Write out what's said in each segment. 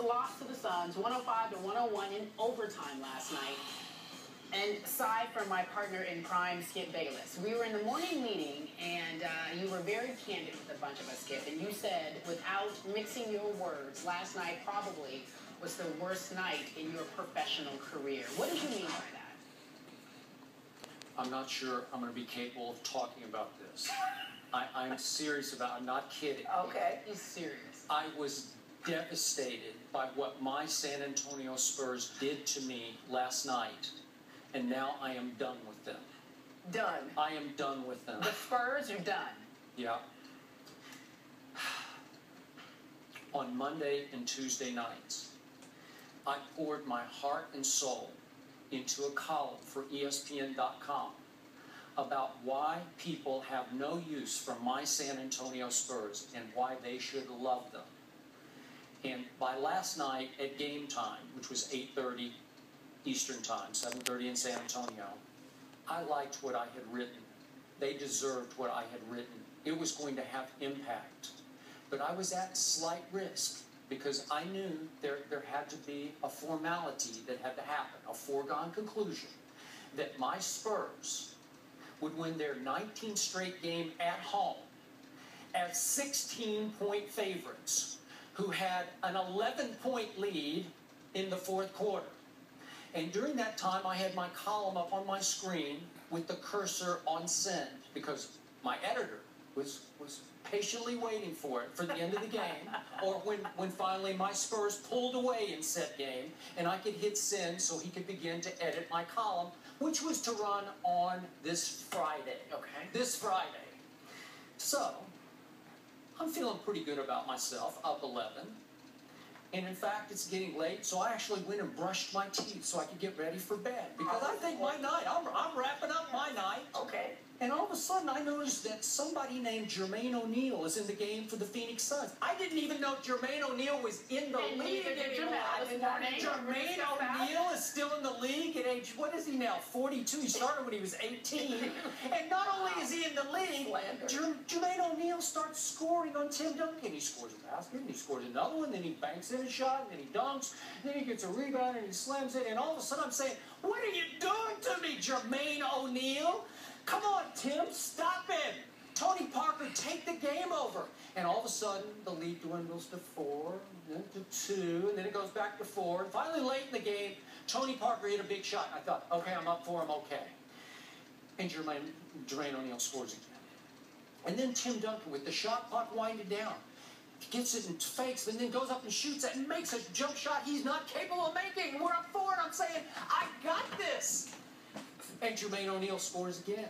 lost to the Suns, 105-101 in overtime last night. And aside from my partner in crime, Skip Bayless, we were in the morning meeting, and you were very candid with a bunch of us, Skip. And you said, without mixing your words, last night probably was the worst night in your professional career. What did you mean by that? I'm not sure I'm going to be capable of talking about this. I'm serious about it. I'm not kidding. Okay, he's serious. I was devastated by what my San Antonio Spurs did to me last night, and now I am done with them. Done? I am done with them. The Spurs are done? Yeah. On Monday and Tuesday nights, I poured my heart and soul into a column for ESPN.com about why people have no use for my San Antonio Spurs and why they should love them. And by last night at game time, which was 8:30 Eastern time, 7:30 in San Antonio, I liked what I had written. They deserved what I had written. It was going to have impact. But I was at slight risk because I knew there had to be a formality that had to happen, a foregone conclusion, that my Spurs would win their 19th straight game at home as 16-point favorites who had an 11-point lead in the fourth quarter. And during that time, I had my column up on my screen with the cursor on send because my editor was patiently waiting for it for the end of the game, or when finally my Spurs pulled away in said game, and I could hit send so he could begin to edit my column, which was to run on this Friday. Okay. This Friday. So, I'm feeling pretty good about myself, up 11. And in fact, it's getting late, so I actually went and brushed my teeth so I could get ready for bed. Because I think my night, I'm wrapping up my night. Okay. And all of a sudden, I noticed that somebody named Jermaine O'Neal is in the game for the Phoenix Suns. I didn't even know Jermaine O'Neal was in the league anymore. Jermaine O'Neal is still in the league at age, what is he now, 42? He started when he was 18. And not only is he in the league, Jermaine O'Neal starts scoring on Tim Duncan. He scores a basket, and he scores another one, then he banks in a shot, and then he dunks, and then he gets a rebound, and he slams it. And all of a sudden, I'm saying, what are you doing to me, Jermaine O'Neal? Come on, Tim, stop it. Tony Parker, take the game over. And all of a sudden, the lead dwindles to 4, then to 2, and then it goes back to 4. And finally, late in the game, Tony Parker hit a big shot. I thought, okay, I'm up 4, I'm okay. And Jermaine O'Neal scores again. And then Tim Duncan, with the shot clock winding down, gets it and fakes, and then goes up and shoots it and makes a jump shot he's not capable of making. We're up 4, and I'm saying, I got this. And Jermaine O'Neal scores again.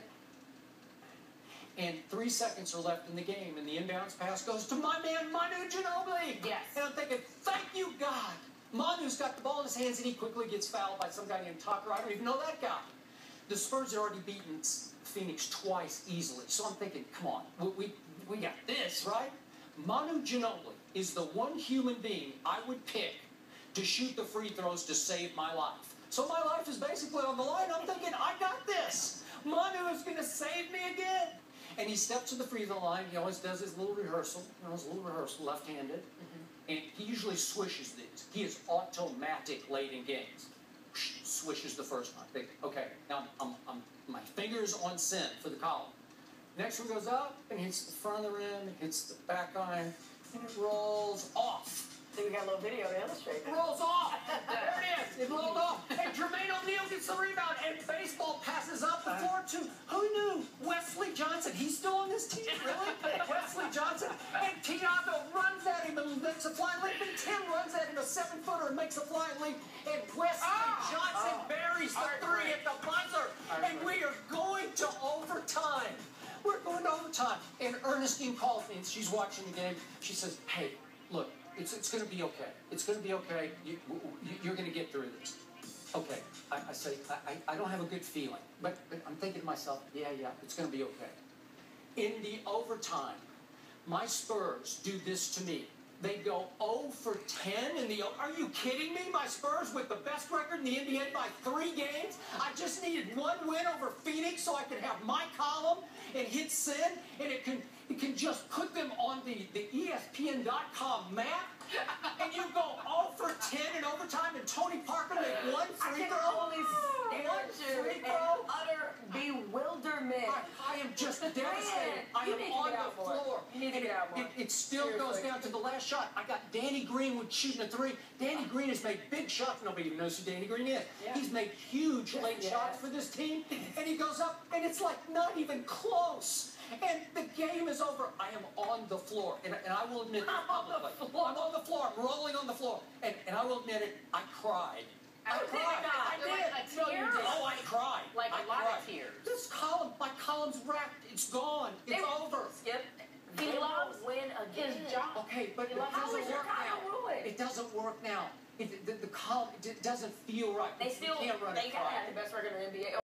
And 3 seconds are left in the game, and the inbounds pass goes to my man, Manu Ginobili. Yes. And I'm thinking, thank you, God. Manu's got the ball in his hands, and he quickly gets fouled by some guy named Tucker. I don't even know that guy. The Spurs had already beaten Phoenix twice easily. So I'm thinking, come on, we got this, right? Manu Ginobili is the one human being I would pick to shoot the free throws to save my life. So my life is basically on the line. I'm thinking, I got this. Manu is going to save me again. And he steps to the free throw line. He always does his little rehearsal. Left-handed. And he usually swishes these. He is automatic late in games. Swishes the first one. Think, okay, now my finger's on send for the column. Next one goes up and hits the front of the rim, hits the back iron, and it rolls off. I think we got a little video to illustrate that. Rolls off. There it is. It rolled off. And Jermaine O'Neal gets the rebound, and baseball passes up the floor to, who knew? Wesley Johnson. He's still on this team, really? Wesley Johnson. And Tiago runs at him and makes a flying leap. And Tim runs at him, a 7-footer, and makes a flying leap. And Wesley Johnson buries the 3 at the buzzer. And we are going to overtime. We're going to overtime. And Ernestine calls me, and she's watching the game. She says, hey, look. It's going to be okay. It's going to be okay. You're going to get through this. Okay. I say, I don't have a good feeling. But I'm thinking to myself, yeah, it's going to be okay. In the overtime, my Spurs do this to me. They go 0 for 10 in the... Are you kidding me? My Spurs with the best record in the NBA by 3 games? I just needed 1 win over Phoenix so I could have my column and hit send, and it can just put them on the ESPN.com map, and you go 0 for I am just devastated. I am on the floor. You need to get out more. It still goes down to the last shot. I got Danny Green with shooting a three. Danny Green has made big shots. Nobody even knows who Danny Green is. Yeah. He's made huge late shots for this team, and he goes up, and it's like not even close. And the game is over. I am on the floor, and I will admit this publicly. I'm on the floor. I'm rolling on the floor, and I will admit it. I cried. I cried. I did. No, you did. Oh, I cried. Like I a lot cried. of tears. This column, my column's wrecked. It's gone. It's over. Skip. He loves win again. his job. Okay, but it How doesn't is your work now. column ruined? It doesn't work now. The column it doesn't feel right. They still, you can't run they it gotta right. have the best record in the NBA.